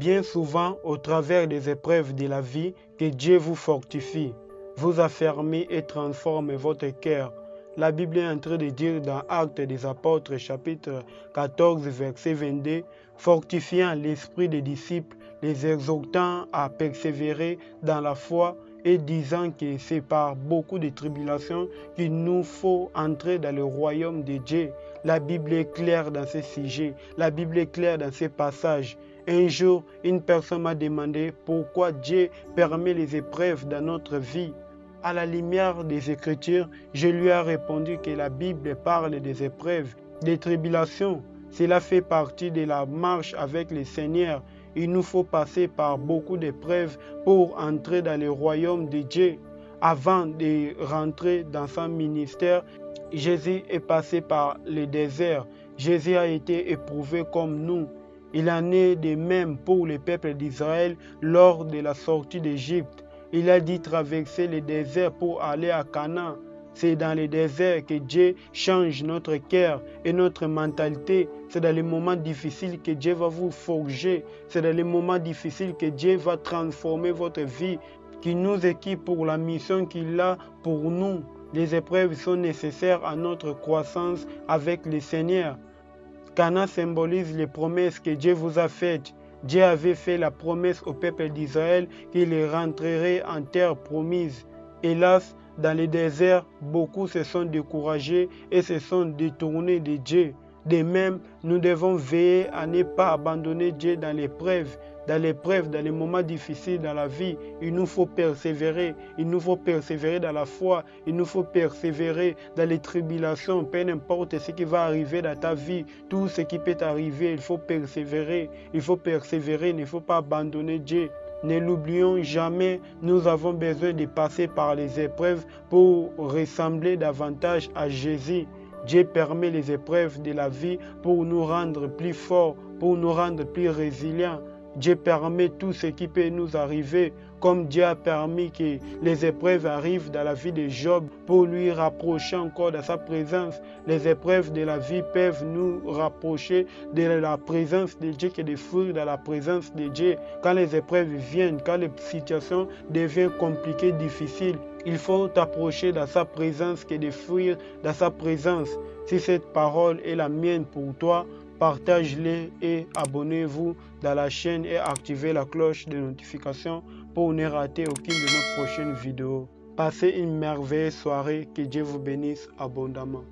bien souvent au travers des épreuves de la vie que Dieu vous fortifie, vous affermit et transforme votre cœur. La Bible est en train de dire dans Actes des Apôtres, chapitre 14, verset 22, fortifiant l'esprit des disciples, les exhortant à persévérer dans la foi et disant que c'est par beaucoup de tribulations qu'il nous faut entrer dans le royaume de Dieu. La Bible est claire dans ce sujet, la Bible est claire dans ces passages. Un jour, une personne m'a demandé pourquoi Dieu permet les épreuves dans notre vie. À la lumière des Écritures, je lui ai répondu que la Bible parle des épreuves, des tribulations. Cela fait partie de la marche avec le Seigneur. Il nous faut passer par beaucoup d'épreuves pour entrer dans le royaume de Dieu. Avant de rentrer dans son ministère, Jésus est passé par le désert. Jésus a été éprouvé comme nous. Il en est de même pour le peuple d'Israël lors de la sortie d'Égypte. Il a dit traverser le désert pour aller à Canaan. C'est dans le désert que Dieu change notre cœur et notre mentalité. C'est dans les moments difficiles que Dieu va vous forger. C'est dans les moments difficiles que Dieu va transformer votre vie, qui nous équipe pour la mission qu'il a pour nous. Les épreuves sont nécessaires à notre croissance avec le Seigneur. Canaan symbolise les promesses que Dieu vous a faites. Dieu avait fait la promesse au peuple d'Israël qu'il rentrerait en terre promise. Hélas, dans le désert, beaucoup se sont découragés et se sont détournés de Dieu. De même, nous devons veiller à ne pas abandonner Dieu dans l'épreuve, dans les moments difficiles dans la vie. Il nous faut persévérer, il nous faut persévérer dans la foi, il nous faut persévérer dans les tribulations, peu importe ce qui va arriver dans ta vie, tout ce qui peut arriver, il faut persévérer, il ne faut pas abandonner Dieu. Ne l'oublions jamais, nous avons besoin de passer par les épreuves pour ressembler davantage à Jésus. Dieu permet les épreuves de la vie pour nous rendre plus forts, pour nous rendre plus résilients. Dieu permet tout ce qui peut nous arriver, comme Dieu a permis que les épreuves arrivent dans la vie de Job pour lui rapprocher encore de sa présence. Les épreuves de la vie peuvent nous rapprocher de la présence de Dieu que de fuir dans la présence de Dieu. Quand les épreuves viennent, quand les situations deviennent compliquées, difficiles, il faut t'approcher de sa présence que de fuir dans sa présence. Si cette parole est la mienne pour toi, partagez-les et abonnez-vous dans la chaîne et activez la cloche de notification pour ne rater aucune de nos prochaines vidéos. Passez une merveilleuse soirée, que Dieu vous bénisse abondamment.